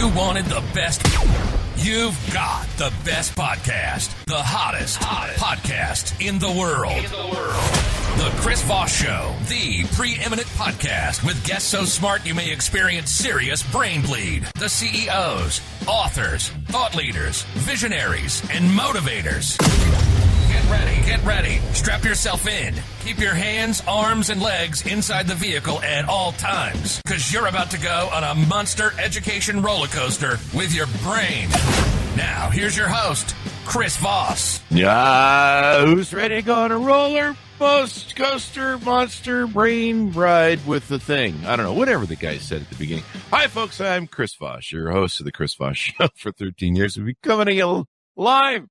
You wanted the best. You've got the best podcast, the hottest podcast in the world. The Chris Voss Show, the preeminent podcast with guests so smart you may experience serious brain bleed. The CEOs, authors, thought leaders, visionaries, and motivators. Get ready. Strap yourself in. Keep your hands, arms, and legs inside the vehicle at all times, because you're about to go on a monster education roller coaster with your brain. Now, here's your host, Chris Voss. Yeah, who's ready to go on a roller coaster monster brain ride with the thing? I don't know, whatever the guy said at the beginning. Hi, folks, I'm Chris Voss, your host of the Chris Voss Show for 13 years. We'll be coming to you live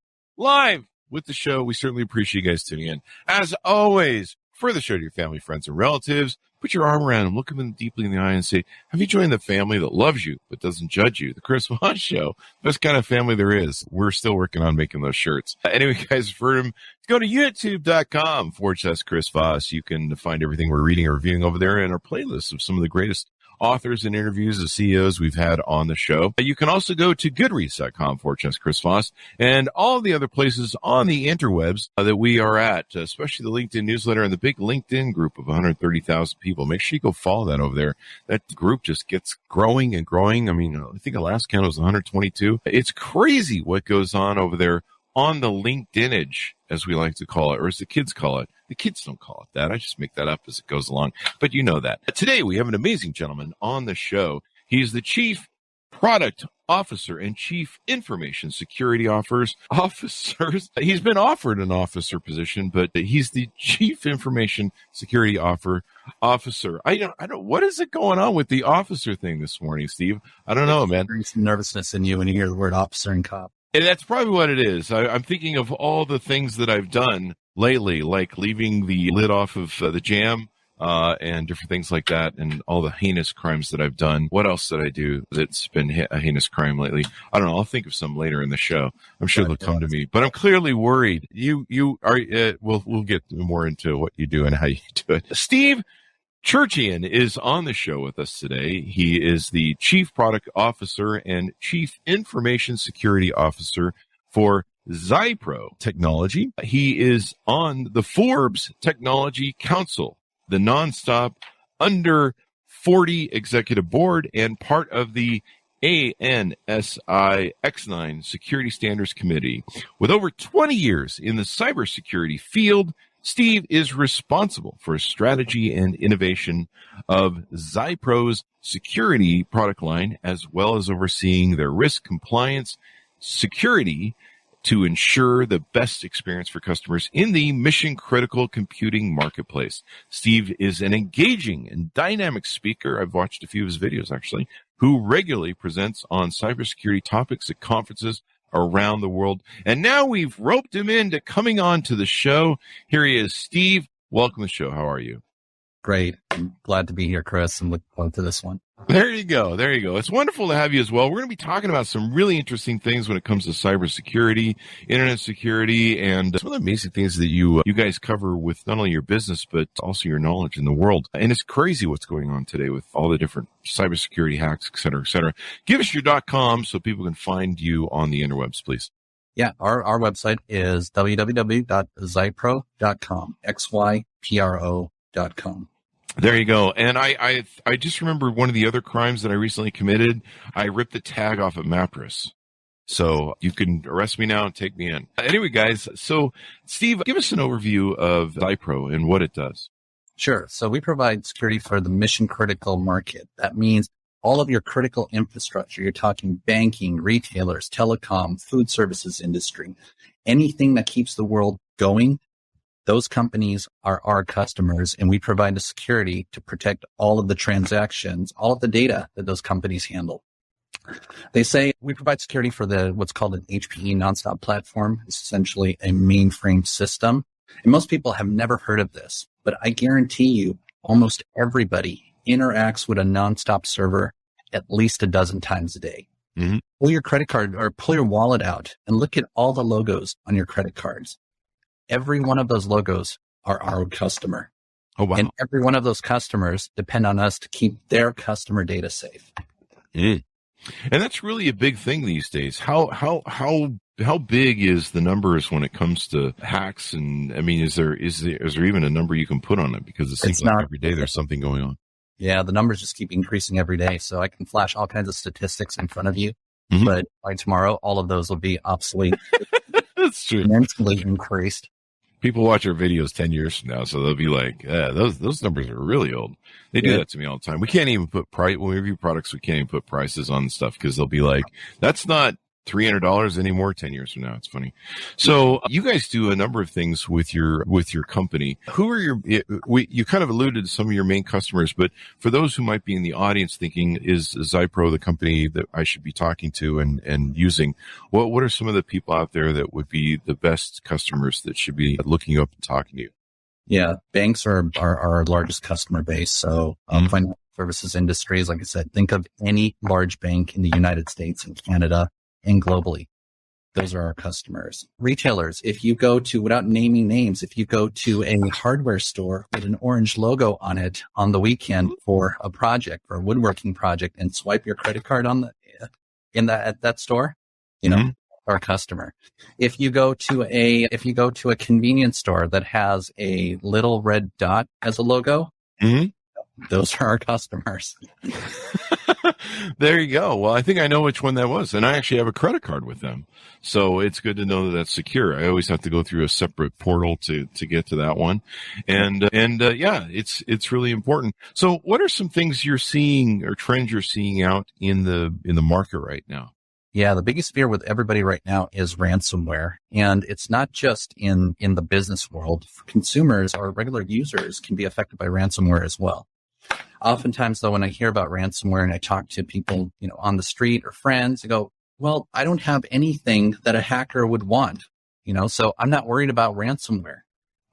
with the show. We certainly appreciate you guys tuning in. As always, for the show to your family, friends, and relatives, put your arm around them, look them deeply in the eye and say, have you joined the family that loves you but doesn't judge you? The Chris Voss Show, best kind of family there is. We're still working on making those shirts. Anyway, guys, for them, go to youtube.com/Chris Voss. You can find everything we're reading or reviewing over there in our playlist of some of the greatest authors and interviews of CEOs we've had on the show. You can also go to goodreads.com/Chris Voss and all the other places on the interwebs that we are at, especially the LinkedIn newsletter and the big LinkedIn group of 130,000 people. Make sure you go follow that over there. That group just gets growing and growing. I mean, I think the last count was 122. It's crazy what goes on over there on the LinkedInage, as we like to call it, or as the kids call it. The kids don't call it that. I just make that up as it goes along. But you know that. Today, we have an amazing gentleman on the show. He's the Chief Product Officer and Chief Information Security Officers. He's been offered an officer position, but he's the Chief Information Security Officer. I don't. What is it going on with the officer thing this morning, Steve? I don't know, man. There's some nervousness in you when you hear the word officer and cop. And that's probably what it is. I'm thinking of all the things that I've done lately, like leaving the lid off of the jam and different things like that, and all the heinous crimes that I've done. What else did I do that's been a heinous crime lately? I don't know. I'll think of some later in the show. I'm sure they'll come to me. But I'm clearly worried. You are. We'll get more into what you do and how you do it. Steve Tcherchian is on the show with us today. He is the Chief Product Officer and Chief Information Security Officer for XYPRO Technology. He is on the Forbes Technology Council, the nonstop under 40 executive board, and part of the ANSI X9 Security Standards Committee. With over 20 years in the cybersecurity field, Steve is responsible for strategy and innovation of XYPRO's security product line, as well as overseeing their risk compliance security to ensure the best experience for customers in the mission-critical computing marketplace. Steve is an engaging and dynamic speaker. I've watched a few of his videos, actually, who regularly presents on cybersecurity topics at conferences around the world. And now we've roped him into coming on to the show. Here he is. Steve, welcome to the show. How are you? Great. I'm glad to be here, Chris. I'm looking forward to this one. There you go. It's wonderful to have you as well. We're going to be talking about some really interesting things when it comes to cybersecurity, internet security, and some of the amazing things that you guys cover with not only your business, but also your knowledge in the world. And it's crazy what's going on today with all the different cybersecurity hacks, et cetera, et cetera. Give us your .com so people can find you on the interwebs, please. Yeah, our website is www.xypro.com, XYPRO.com. There you go. And I just remember one of the other crimes that I recently committed. I ripped the tag off a mattress. So you can arrest me now and take me in. Anyway, guys, so Steve, give us an overview of XYPRO and what it does. Sure. So we provide security for the mission critical market. That means all of your critical infrastructure. You're talking banking, retailers, telecom, food services industry, anything that keeps the world going. Those companies are our customers, and we provide the security to protect all of the transactions, all of the data that those companies handle. They say we provide security for what's called an HPE nonstop platform. It's essentially a mainframe system. And most people have never heard of this, but I guarantee you almost everybody interacts with a nonstop server at least a dozen times a day. Mm-hmm. Pull your credit card or pull your wallet out and look at all the logos on your credit cards. Every one of those logos are our customer. Oh, wow. And every one of those customers depend on us to keep their customer data safe. Mm. And that's really a big thing these days. How big is the numbers when it comes to hacks? And I mean, is there even a number you can put on it? Because it seems like every day there's something going on. Yeah, the numbers just keep increasing every day. So I can flash all kinds of statistics in front of you, but by tomorrow, all of those will be obsolete. That's true. Immensely increased. People watch our videos 10 years from now, so they'll be like, those numbers are really old. They do that to me all the time. We can't even put price when we review products. We can't even put prices on stuff because they'll be like, that's not $300 anymore 10 years from now. It's funny. So you guys do a number of things with your company. Who are you kind of alluded to some of your main customers, but for those who might be in the audience thinking, is XYPRO the company that I should be talking to and using? What are some of the people out there that would be the best customers that should be looking you up and talking to you? Yeah, banks are our largest customer base. So financial services industries, like I said, think of any large bank in the United States and Canada and globally. Those are our customers. Retailers, if you go to, without naming names, if you go to a hardware store with an orange logo on it on the weekend for a project, for a woodworking project, and swipe your credit card on at that store, our customer. If you go to a convenience store that has a little red dot as a logo, those are our customers. There you go. Well, I think I know which one that was. And I actually have a credit card with them. So it's good to know that that's secure. I always have to go through a separate portal to get to that one. And yeah, it's really important. So what are some things you're seeing or trends you're seeing out in the market right now? Yeah, the biggest fear with everybody right now is ransomware. And it's not just in the business world. Consumers or regular users can be affected by ransomware as well. Oftentimes, though, when I hear about ransomware and I talk to people, on the street or friends, I go, well, I don't have anything that a hacker would want, so I'm not worried about ransomware.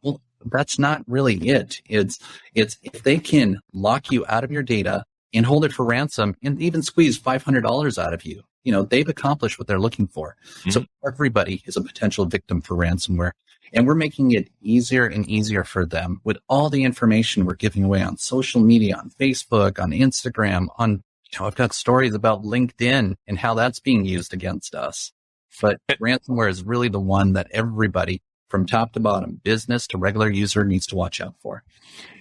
Well, that's not really it. It's if they can lock you out of your data and hold it for ransom and even squeeze $500 out of you, they've accomplished what they're looking for. So everybody is a potential victim for ransomware. And we're making it easier and easier for them with all the information we're giving away on social media, on Facebook, on Instagram, I've got stories about LinkedIn and how that's being used against us. But ransomware is really the one that everybody from top to bottom, business to regular user, needs to watch out for.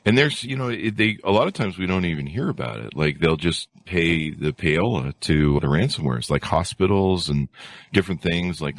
And there's, a lot of times we don't even hear about it. Like they'll just pay the payola to the ransomwares, like hospitals and different things like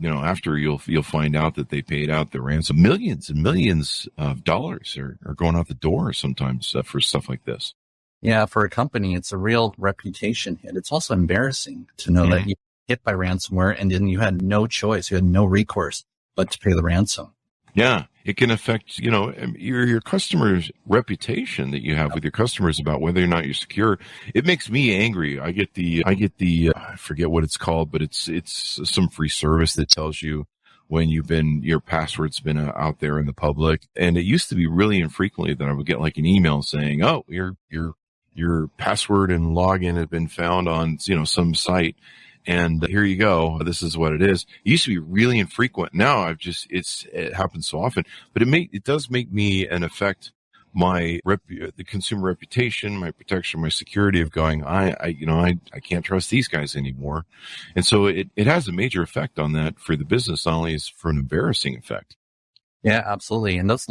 after you'll find out that they paid out the ransom. Millions and millions of dollars are going out the door sometimes for stuff like this. Yeah, for a company, it's a real reputation hit. It's also embarrassing to know that you hit by ransomware and then you had no choice. You had no recourse but to pay the ransom. Yeah, it can affect, your customer's reputation that you have with your customers about whether or not you're secure. It makes me angry. I get the I forget what it's called, but it's some free service that tells you when your password's been out there in the public. And it used to be really infrequently that I would get like an email saying, "Oh, your password and login have been found on, some site. And here you go. This is what it is." It used to be really infrequent. Now it happens so often, but it does make me and affect my the consumer reputation, my protection, my security of going, I can't trust these guys anymore. And so it has a major effect on that for the business, not only is for an embarrassing effect. Yeah, absolutely. And those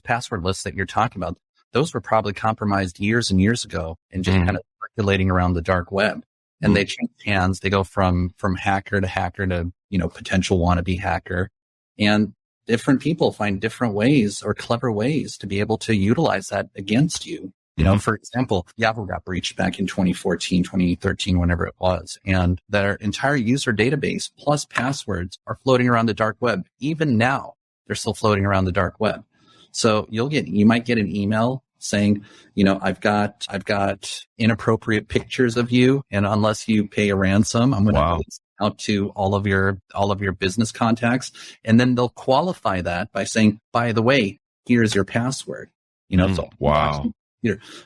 password lists that you're talking about, those were probably compromised years and years ago and just kind of circulating around the dark web. And they change hands. They go from hacker to potential wannabe hacker. And different people find different ways or clever ways to be able to utilize that against you. For example, Yahoo got breached back in 2014, 2013, whenever it was. And their entire user database plus passwords are floating around the dark web. Even now, they're still floating around the dark web. So you might get an email saying, I've got inappropriate pictures of you, and unless you pay a ransom, I'm going to release out to all of your business contacts, and then they'll qualify that by saying, by the way, here's your password. So wow.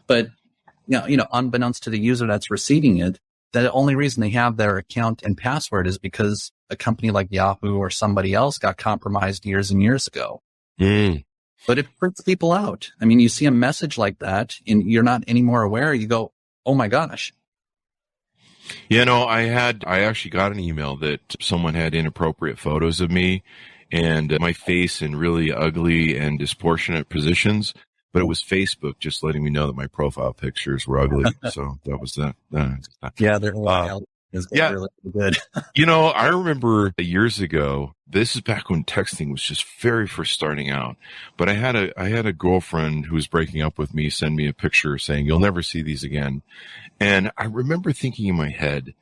But unbeknownst to the user that's receiving it, the only reason they have their account and password is because a company like Yahoo or somebody else got compromised years and years ago. But it freaks people out. I mean, you see a message like that and you're not any more aware. You go, oh my gosh. I actually got an email that someone had inappropriate photos of me and my face in really ugly and disproportionate positions, but it was Facebook just letting me know that my profile pictures were ugly. So that was that. Yeah, they're really good. I remember years ago, this is back when texting was just very first starting out, but I had a girlfriend who was breaking up with me send me a picture saying, "You'll never see these again." And I remember thinking in my head,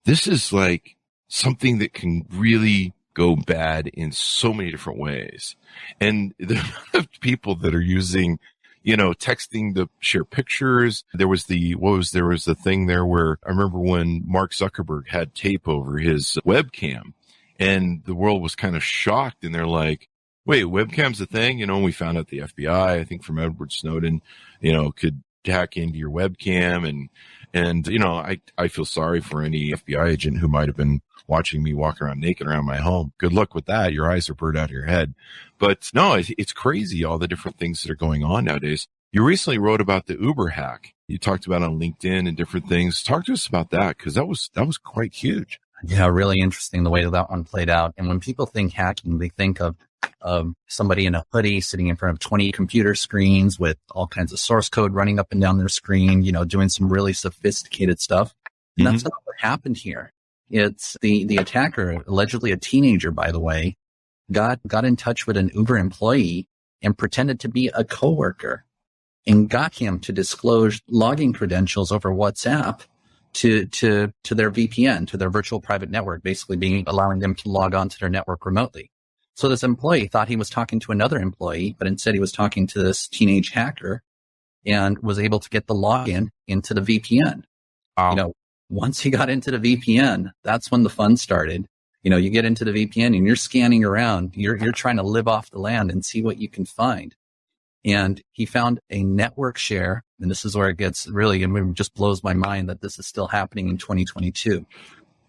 this is like something that can really go bad in so many different ways. And the amount of people that are using, texting to share pictures. There was the thing there where I remember when Mark Zuckerberg had tape over his webcam and the world was kind of shocked and they're like, wait, webcam's a thing? We found out the FBI, I think from Edward Snowden, could hack into your webcam and I feel sorry for any FBI agent who might have been watching me walk around naked around my home. Good luck with that. Your eyes are burned out of your head. But no, it's crazy, all the different things that are going on nowadays. You recently wrote about the Uber hack. You talked about on LinkedIn and different things. Talk to us about that, because that was quite huge. Yeah, really interesting the way that one played out. And when people think hacking, they think of somebody in a hoodie sitting in front of 20 computer screens with all kinds of source code running up and down their screen, doing some really sophisticated stuff. And that's not what happened here. It's the attacker, allegedly a teenager, by the way, got in touch with an Uber employee and pretended to be a coworker and got him to disclose login credentials over WhatsApp to their VPN, to their virtual private network, basically allowing them to log on to their network remotely. So this employee thought he was talking to another employee, but instead he was talking to this teenage hacker and was able to get the login into the VPN. Once he got into the VPN, that's when the fun started. You get into the VPN and you're scanning around. You're trying to live off the land and see what you can find. And he found a network share, and this is where it gets really, and it just blows my mind that this is still happening in 2022.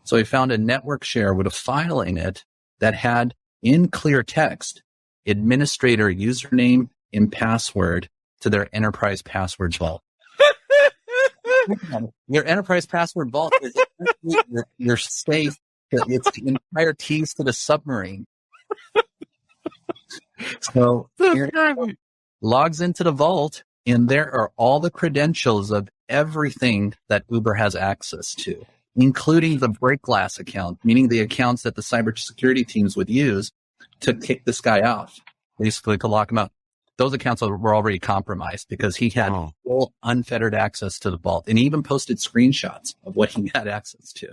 So he found a network share with a file in it that had, in clear text, administrator username and password to their enterprise password vault. Your enterprise password vault is your safe. It's the entire keys to the submarine. So logs into the vault, and there are all the credentials of everything that Uber has access to, including the break glass account, meaning the accounts that the cybersecurity teams would use to kick this guy off, basically to lock him up. Those accounts were already compromised because he had full unfettered access to the vault, and he even posted screenshots of what he had access to.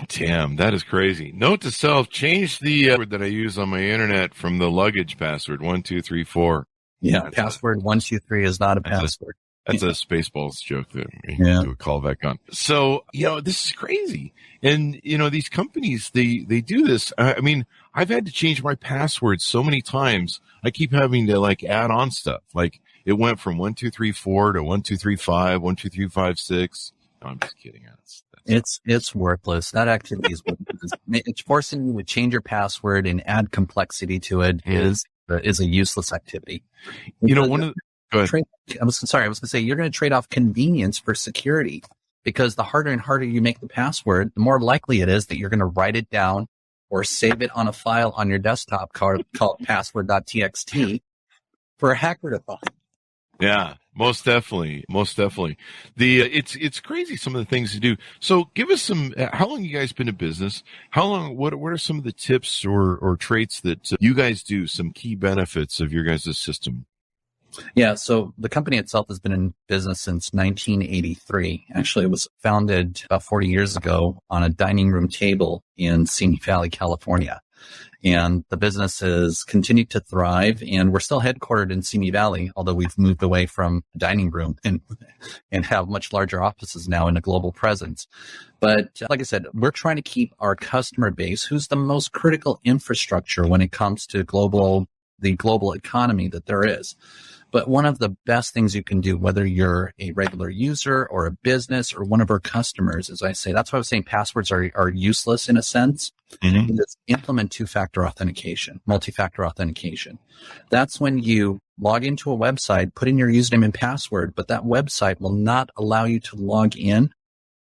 Damn, that is crazy. Note to self, change the password that I use on my internet from the luggage password, 1234. Yeah, password 123 is not a password. That's a Spaceballs joke that we do a callback on. So, this is crazy. And, these companies, they do this. I mean, I've had to change my password so many times. I keep having to add on stuff. Like it went from 1234 to 1235, 12356. No, I'm just kidding. It's worthless. That activity is worthless. It's forcing you to change your password and add complexity to it is a useless activity. Go ahead. I was going to say, you're going to trade off convenience for security, because the harder and harder you make the password, the more likely it is that you're going to write it down or save it on a file on your desktop called password.txt for a hacker to find. Yeah, most definitely. It's crazy, some of the things to do. So give us how long you guys been in business? What are some of the tips or traits that you guys do, some key benefits of your guys' system? Yeah, so the company itself has been in business since 1983. Actually, it was founded about 40 years ago on a dining room table in Simi Valley, California. And the business has continued to thrive, and we're still headquartered in Simi Valley, although we've moved away from the dining room and have much larger offices now in a global presence. But like I said, we're trying to keep our customer base, who's the most critical infrastructure when it comes to the global economy that there is. But one of the best things you can do, whether you're a regular user or a business or one of our customers, as I say, that's why I was saying passwords are useless in a sense, is implement two-factor authentication, multi-factor authentication. That's when you log into a website, put in your username and password, but that website will not allow you to log in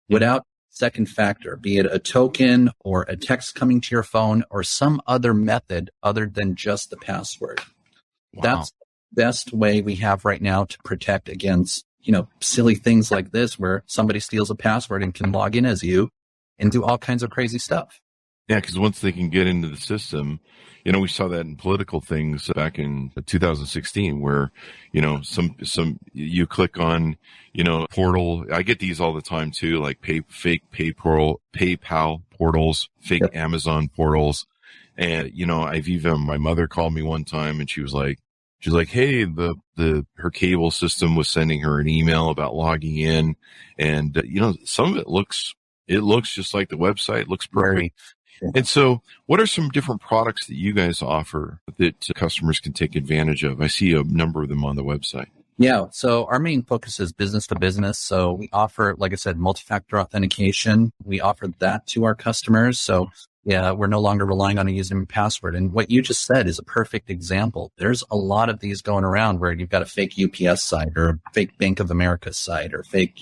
without second factor, be it a token or a text coming to your phone or some other method other than just the password. Wow. That's the best way we have right now to protect against, silly things like this where somebody steals a password and can log in as you and do all kinds of crazy stuff. Yeah, because once they can get into the system, we saw that in political things back in 2016 where, some you click on, portal. I get these all the time too, like fake PayPal portals, fake Yep. Amazon portals. And, my mother called me one time and she's like, hey, her cable system was sending her an email about logging in. And, some of it looks just like the website, looks perfect. And so what are some different products that you guys offer that customers can take advantage of? I see a number of them on the website. Yeah. So our main focus is business to business. So we offer, like I said, multi-factor authentication. We offer that to our customers. So yeah, we're no longer relying on a username and password. And what you just said is a perfect example. There's a lot of these going around where you've got a fake UPS site or a fake Bank of America site or fake,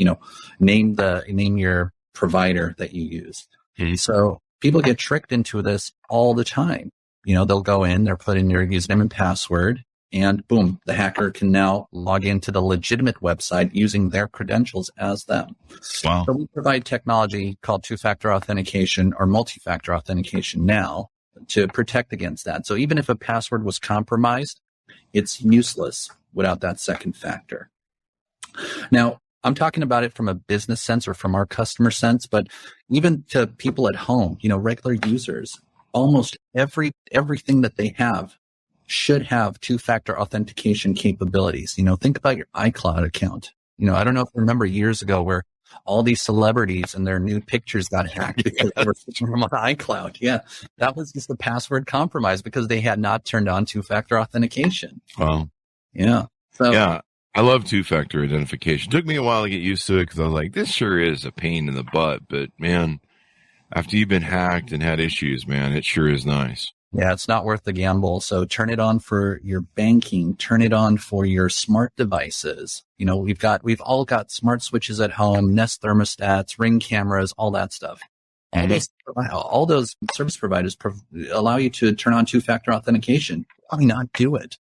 name your provider that you use. Mm-hmm. So people get tricked into this all the time. They'll go in, they'll put in their username and password, and boom, the hacker can now log into the legitimate website using their credentials as them. Wow. So we provide technology called two-factor authentication or multi-factor authentication now to protect against that. So even if a password was compromised, it's useless without that second factor. Now, I'm talking about it from a business sense or from our customer sense, but even to people at home, regular users, almost everything that they have should have two-factor authentication capabilities. Think about your iCloud account. I don't know if you remember years ago where all these celebrities and their new pictures got hacked because they were from on iCloud. Yeah, that was just a password compromise because they had not turned on two-factor authentication. Wow. Yeah. So yeah. I love two-factor identification. It took me a while to get used to it because I was like, this sure is a pain in the butt. But, man, after you've been hacked and had issues, man, it sure is nice. Yeah, it's not worth the gamble. So turn it on for your banking. Turn it on for your smart devices. We've all got smart switches at home, Nest thermostats, Ring cameras, all that stuff. All those service providers allow you to turn on two-factor authentication. Why not do it?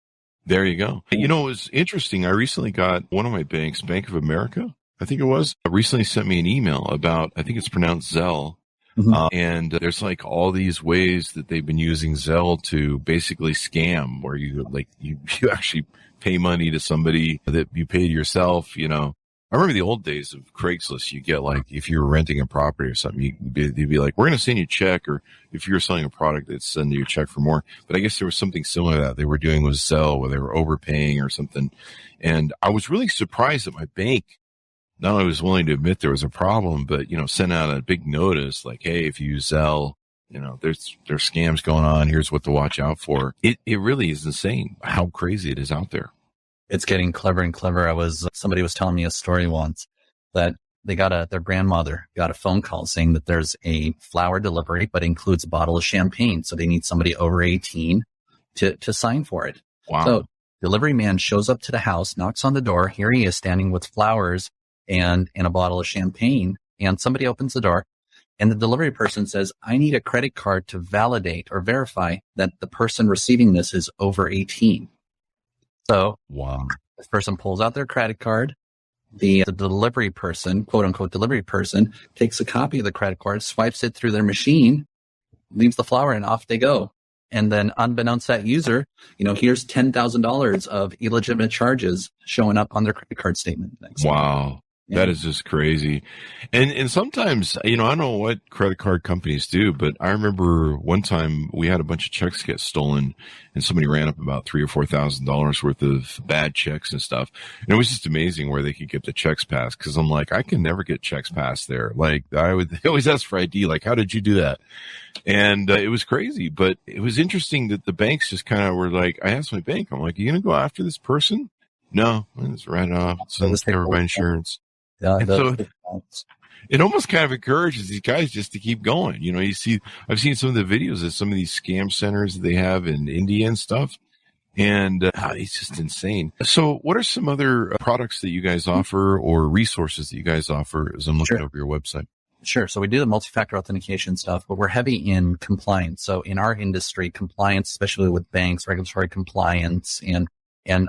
There you go. It was interesting. I recently got one of my banks, Bank of America, I think it was, recently sent me an email about, I think it's pronounced Zelle. Mm-hmm. And there's like all these ways that they've been using Zelle to basically scam where you actually pay money to somebody that you paid yourself, I remember the old days of Craigslist. You get like, if you were renting a property or something, you'd be like, we're going to send you a check, or if you were selling a product, they'd send you a check for more. But I guess there was something similar to that they were doing with Zelle where they were overpaying or something. And I was really surprised that my bank not only was willing to admit there was a problem, but, sent out a big notice like, hey, if you use Zelle, there's scams going on. Here's what to watch out for. It really is insane how crazy it is out there. It's getting clever and clever. Somebody was telling me a story once that their grandmother got a phone call saying that there's a flower delivery, but includes a bottle of champagne. So they need somebody over 18 to sign for it. Wow. So delivery man shows up to the house, knocks on the door. Here he is standing with flowers and a bottle of champagne. And somebody opens the door and the delivery person says, I need a credit card to validate or verify that the person receiving this is over 18. So wow. This person pulls out their credit card. The delivery person, quote unquote delivery person, takes a copy of the credit card, swipes it through their machine, leaves the flower, and off they go. And then unbeknownst to that user, here's $10,000 of illegitimate charges showing up on their credit card statement. Wow. Yeah. That is just crazy. And sometimes, I don't know what credit card companies do, but I remember one time we had a bunch of checks get stolen and somebody ran up about $3,000 or $4,000 worth of bad checks and stuff. And it was just amazing where they could get the checks passed. Cause I'm like, I can never get checks passed there. Like they always ask for ID. Like, how did you do that? And it was crazy, but it was interesting that the banks just kind of were like, I asked my bank, I'm like, are you going to go after this person? No, let's write it off. So let's cover by insurance. Yeah, so it almost kind of encourages these guys just to keep going. I've seen some of the videos of some of these scam centers that they have in India and stuff, and it's just insane. So what are some other products that you guys offer or resources that you guys offer as I'm looking over your website? Sure. So we do the multi-factor authentication stuff, but we're heavy in compliance. So in our industry, compliance, especially with banks, regulatory compliance and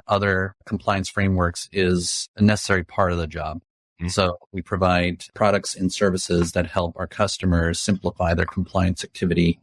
other compliance frameworks is a necessary part of the job. Mm-hmm. So we provide products and services that help our customers simplify their compliance activity.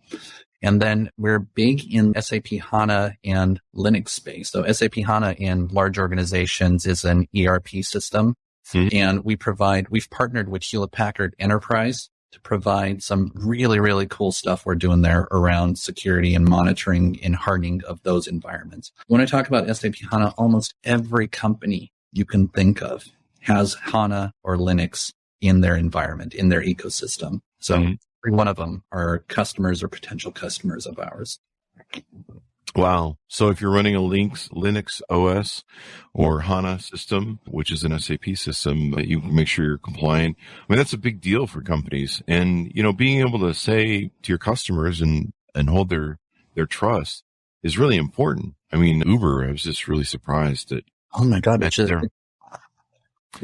And then we're big in SAP HANA and Linux space. So SAP HANA in large organizations is an ERP system. Mm-hmm. And we've partnered with Hewlett-Packard Enterprise to provide some really, really cool stuff we're doing there around security and monitoring and hardening of those environments. When I talk about SAP HANA, almost every company you can think of has HANA or Linux in their environment, in their ecosystem. So every one of them are customers or potential customers of ours. Wow. So if you're running a Linux OS or HANA system, which is an SAP system, you make sure you're compliant. I mean, that's a big deal for companies. And, being able to say to your customers and hold their trust is really important. I mean, Uber, I was just really surprised that. Oh my God. It's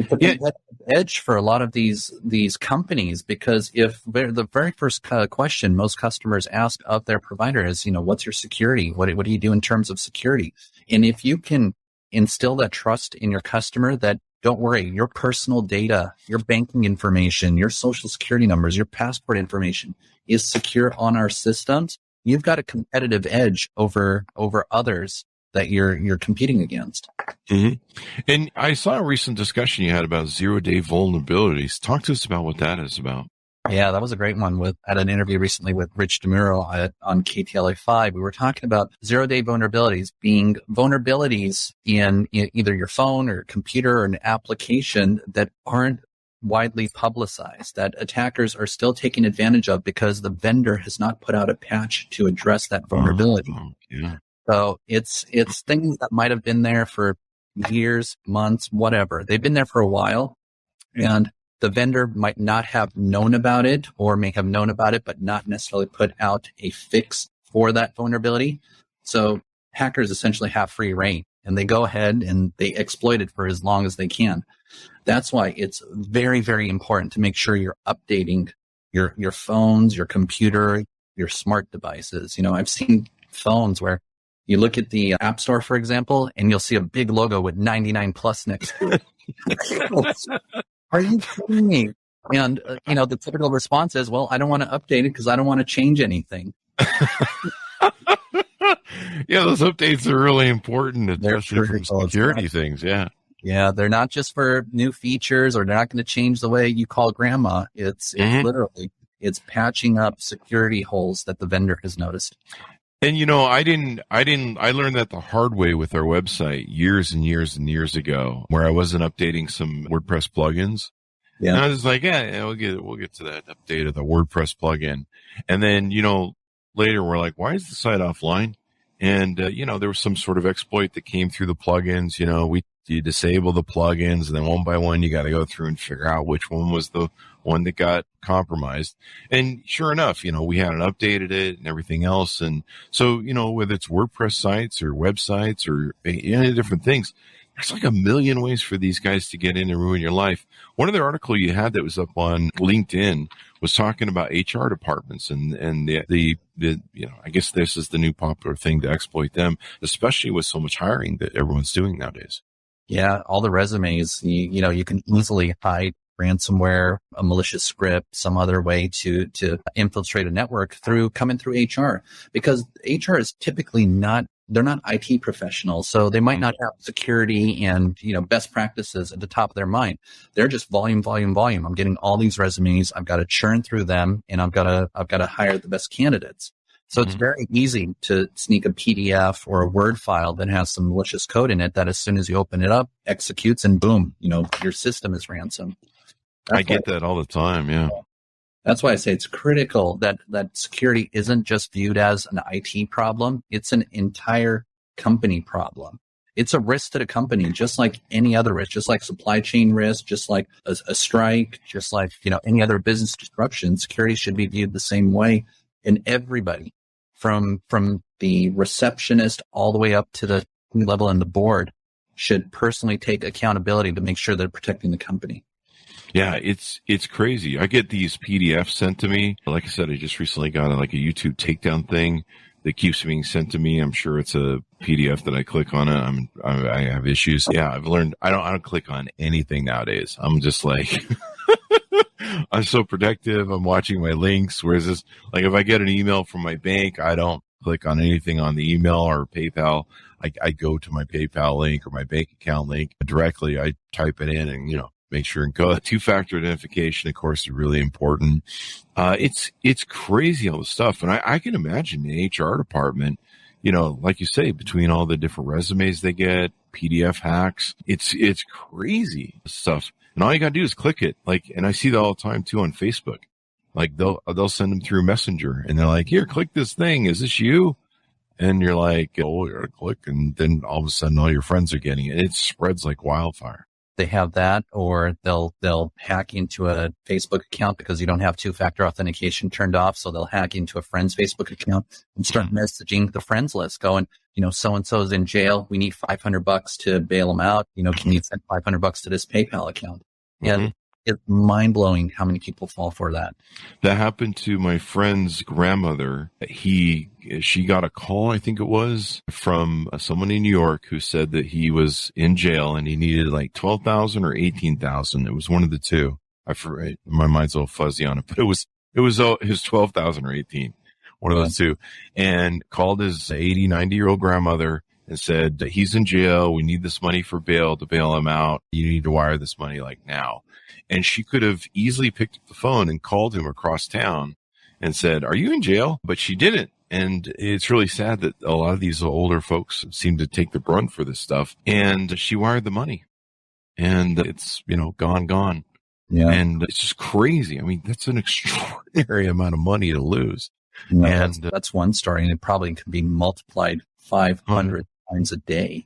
the edge for a lot of these companies, because if the very first question most customers ask of their provider is, what's your security? What do you do in terms of security? And if you can instill that trust in your customer that, don't worry, your personal data, your banking information, your social security numbers, your passport information is secure on our systems, you've got a competitive edge over others that you're competing against. Mm-hmm. And I saw a recent discussion you had about 0-day vulnerabilities. Talk to us about what that is about. Yeah, that was a great one. At an interview recently with Rich DeMuro on KTLA5, we were talking about 0-day vulnerabilities being vulnerabilities in either your phone or computer or an application that aren't widely publicized, that attackers are still taking advantage of because the vendor has not put out a patch to address that vulnerability. Yeah. So it's things that might have been there for years, months, whatever. They've been there for a while, and the vendor might not have known about it, or may have known about it, but not necessarily put out a fix for that vulnerability. So hackers essentially have free reign, and they go ahead and they exploit it for as long as they can. That's why it's very, very important to make sure you're updating your phones, your computer, your smart devices. I've seen phones where you look at the App Store, for example, and you'll see a big logo with 99 plus next to it. Are you kidding me? And, the typical response is, well, I don't want to update it because I don't want to change anything. Yeah, those updates are really important, especially for security things. Yeah. Yeah, they're not just for new features, or they're not going to change the way you call grandma. It's literally, it's patching up security holes that the vendor has noticed. And, I learned that the hard way with our website years and years and years ago, where I wasn't updating some WordPress plugins. Yeah. And I was like, we'll get to that update of the WordPress plugin. And then, later we're like, why is the site offline? And, there was some sort of exploit that came through the plugins. You disable the plugins, and then one by one, you got to go through and figure out which one was the one that got compromised. And sure enough, we hadn't updated it and everything else. And so, whether it's WordPress sites or websites or any different things, there's like a million ways for these guys to get in and ruin your life. One of the articles you had that was up on LinkedIn was talking about HR departments and the I guess this is the new popular thing to exploit them, especially with so much hiring that everyone's doing nowadays. Yeah, all the resumes, you can easily hide ransomware, a malicious script, some other way to infiltrate a network coming through HR, because HR is typically they're not IT professionals. So they might not have security and, best practices at the top of their mind. They're just volume. I'm getting all these resumes. I've got to churn through them, and I've got to hire the best candidates. So it's very easy to sneak a PDF or a Word file that has some malicious code in it that as soon as you open it up, executes, and boom, your system is ransomed. I get that all the time. Yeah. That's why I say it's critical that security isn't just viewed as an IT problem. It's an entire company problem. It's a risk to the company, just like any other risk, just like supply chain risk, just like a strike, just like, any other business disruption. Security should be viewed the same way. And everybody from the receptionist all the way up to the level and the board should personally take accountability to make sure they're protecting the company. Yeah, it's crazy. I get these PDFs sent to me. Like I said, I just recently got a YouTube takedown thing that keeps being sent to me. I'm sure it's a PDF that I click on it. I have issues. Yeah, I've learned I don't click on anything nowadays. I'm just like I'm so protective. I'm watching my links. Whereas this, like if I get an email from my bank, I don't click on anything on the email or PayPal. I go to my PayPal link or my bank account link directly. I type it in and, make sure and go. Two-factor identification, of course, is really important. It's crazy, all the stuff. And I can imagine the HR department, like you say, between all the different resumes they get, PDF hacks, it's crazy stuff. And all you got to do is click it. And I see that all the time too on Facebook. They'll send them through Messenger and they're like, here, click this thing. Is this you? And you're like, oh, you're going to click. And then all of a sudden all your friends are getting it. It spreads like wildfire. They have that, or they'll hack into a Facebook account because you don't have two-factor authentication turned off. So they'll hack into a friend's Facebook account and start messaging the friends list going, so-and-so's in jail. We need $500 to bail him out. Can you send $500 to this PayPal account? And it's mind-blowing how many people fall for that. That happened to my friend's grandmother. She got a call, I think it was, from someone in New York who said that he was in jail and he needed like $12,000 or $18,000. It was one of the two. My mind's a little fuzzy on it, but it was $12,000 or 18, one of those two, and called his 80, 90-year-old grandmother and said that he's in jail. We need this money for bail to bail him out. You need to wire this money now. And she could have easily picked up the phone and called him across town and said, are you in jail? But she didn't. And it's really sad that a lot of these older folks seem to take the brunt for this stuff. And she wired the money and it's, gone. Yeah. And it's just crazy. I mean, that's an extraordinary amount of money to lose. Yeah, and that's one story. And it probably could be multiplied 500 times a day.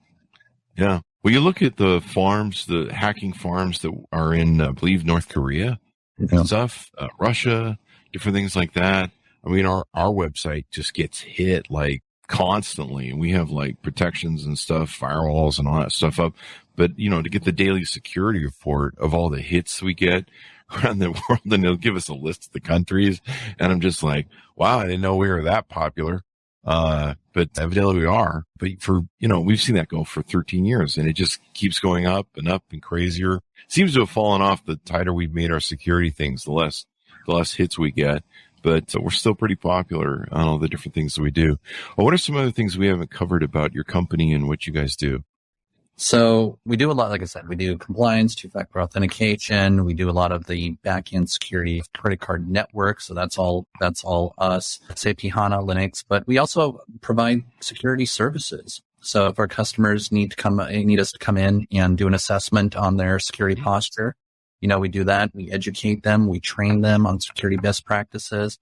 Yeah. Well, you look at the farms, the hacking farms that are in, I believe, North Korea and stuff, Russia, different things like that. I mean, our website just gets hit constantly, and we have protections and stuff, firewalls and all that stuff up. But, to get the daily security report of all the hits we get around the world, and they'll give us a list of the countries. And I'm just like, wow, I didn't know we were that popular. But evidently we are. But we've seen that go for 13 years and it just keeps going up and crazier. Seems to have fallen off the tighter we've made our security things, the less hits we get. But we're still pretty popular on all the different things that we do. Well, what are some other things we haven't covered about your company and what you guys do? So we do a lot, like I said, we do compliance, two-factor authentication. We do a lot of the back-end security of credit card network. So that's all us, SAP HANA, Linux, but we also provide security services. So if our customers need us to come in and do an assessment on their security posture, we do that. We educate them. We train them on security best practices.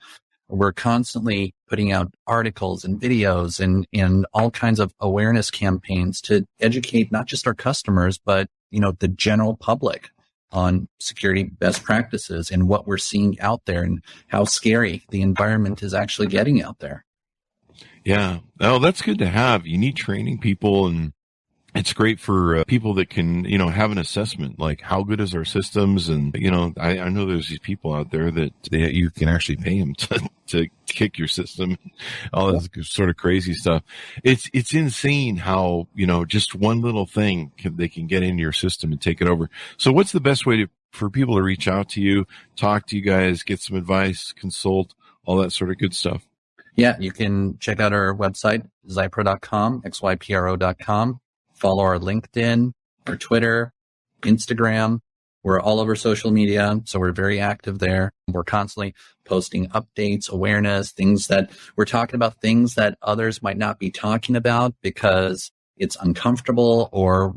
We're constantly putting out articles and videos and all kinds of awareness campaigns to educate not just our customers, but, the general public on security best practices and what we're seeing out there and how scary the environment is actually getting out there. Yeah. Oh, that's good to have. You need training people, and it's great for people that can, have an assessment, like how good is our systems. And, I know there's these people out there that you can actually pay them to kick your system, all this sort of crazy stuff. It's insane how, just one little thing they can get into your system and take it over. So what's the best way for people to reach out to you, talk to you guys, get some advice, consult, all that sort of good stuff? Yeah, you can check out our website, XYPRO.com, XYPRO.com. Follow our LinkedIn, our Twitter, Instagram. We're all over social media, so we're very active there. We're constantly posting updates, awareness, things that we're talking about, things that others might not be talking about because it's uncomfortable, or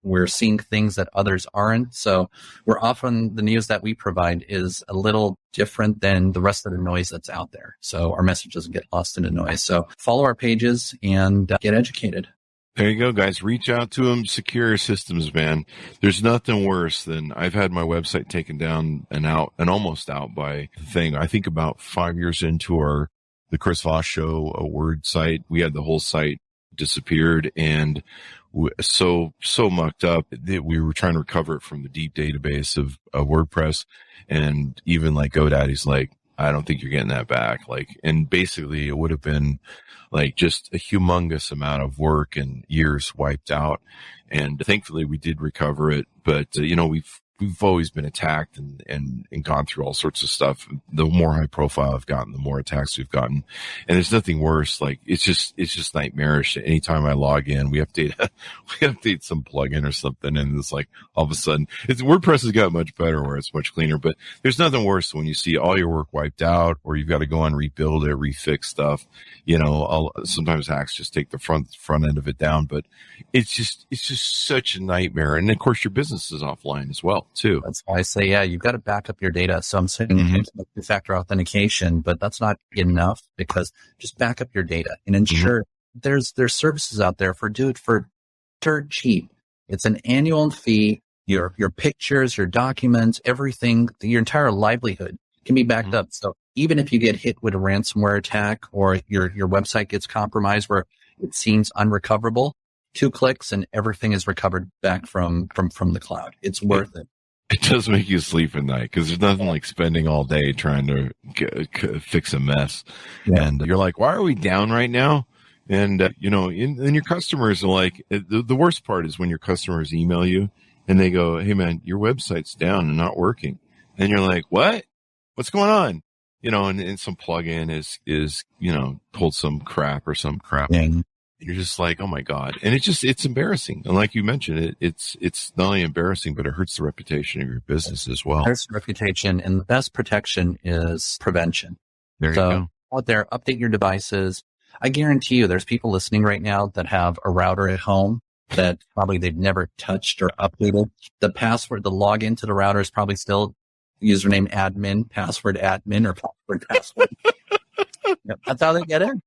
we're seeing things that others aren't. So we're often, the news that we provide is a little different than the rest of the noise that's out there. So our message doesn't get lost in the noise. So follow our pages and get educated. There you go, guys. Reach out to them. Secure your systems, man. There's nothing worse than I've had my website taken down and almost out by the thing. I think about 5 years into the Chris Voss Show Word site, we had the whole site disappeared, and so mucked up that we were trying to recover it from the deep database of WordPress, and even like GoDaddy's like, I don't think you're getting that back. Like, and basically it would have been like just a humongous amount of work and years wiped out. And thankfully we did recover it, but we've always been attacked and gone through all sorts of stuff. The more high profile I've gotten, the more attacks we've gotten. And there's nothing worse. Like, it's just nightmarish. Anytime I log in, we update some plugin or something. And it's like, all of a sudden WordPress has got much better where it's much cleaner, but there's nothing worse when you see all your work wiped out, or you've got to go and rebuild it, refix stuff. Sometimes hacks just take the front end of it down, but it's just such a nightmare. And of course your business is offline as well too. That's why I say, yeah, you've got to back up your data. So I'm saying two-factor authentication, but that's not enough, because just back up your data and ensure there's services out there for dirt cheap. It's an annual fee. Your pictures, your documents, everything, your entire livelihood can be backed up. So even if you get hit with a ransomware attack, or your website gets compromised where it seems unrecoverable, 2 clicks and everything is recovered back from the cloud. It's worth it. It does make you sleep at night, because there's nothing like spending all day trying to fix a mess. Yeah. And you're like, why are we down right now? And, and your customers are like, the worst part is when your customers email you and they go, hey man, your website's down and not working. And you're like, what? What's going on? And some plugin is pulled some crap or some crap. Yeah. And you're just like, oh my God. And it's embarrassing. And like you mentioned, it's not only embarrassing, but it hurts the reputation of your business as well. It hurts the reputation, and the best protection is prevention. There you go. Out there, update your devices. I guarantee you there's people listening right now that have a router at home that probably they've never touched or updated. The password, the login to the router is probably still username admin, password admin, or password. Yep, that's how they get in.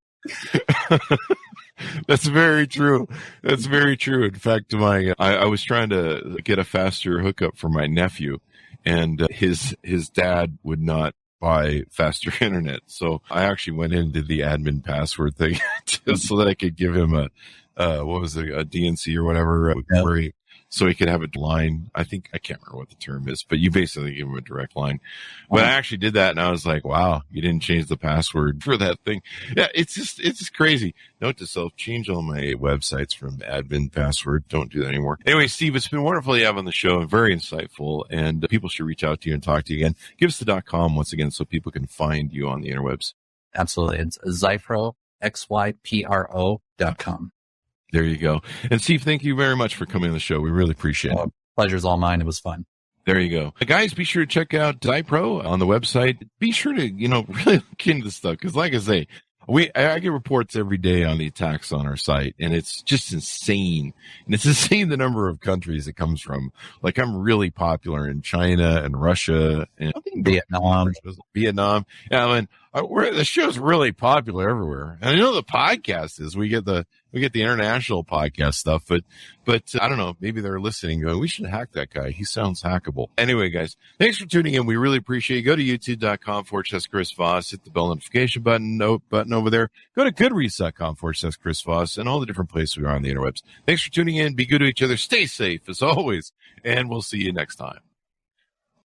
That's very true. That's very true. In fact, I was trying to get a faster hookup for my nephew, and his dad would not buy faster internet. So I actually went into the admin password thing so that I could give him a DNC or whatever, so he could have a line. I can't remember what the term is, but you basically give him a direct line. But I actually did that, and I was like, wow, you didn't change the password for that thing. Yeah, it's just crazy. Note to self, change all my websites from admin password. Don't do that anymore. Anyway, Steve, it's been wonderful to have you on the show and very insightful, and people should reach out to you and talk to you again. Give us the .com once again so people can find you on the interwebs. Absolutely. It's XYPRO, XYPRO.com. There you go. And Steve, thank you very much for coming on the show. We really appreciate it. Pleasure's all mine. It was fun. There you go. Guys, be sure to check out XYPRO on the website. Be sure to, really look into this stuff, because like I say, I get reports every day on the attacks on our site, and it's just insane. And it's insane the number of countries it comes from. Like, I'm really popular in China and Russia and Vietnam. Yeah, I mean, the show's really popular everywhere. And I know the podcast is. We get the international podcast stuff, but I don't know, maybe they're listening going, we should hack that guy. He sounds hackable. Anyway, guys, thanks for tuning in. We really appreciate it. Go to youtube.com/Chris Voss, hit the bell notification button over there. Go to goodreads.com/Chris Voss, and all the different places we are on the interwebs. Thanks for tuning in. Be good to each other. Stay safe as always, and we'll see you next time.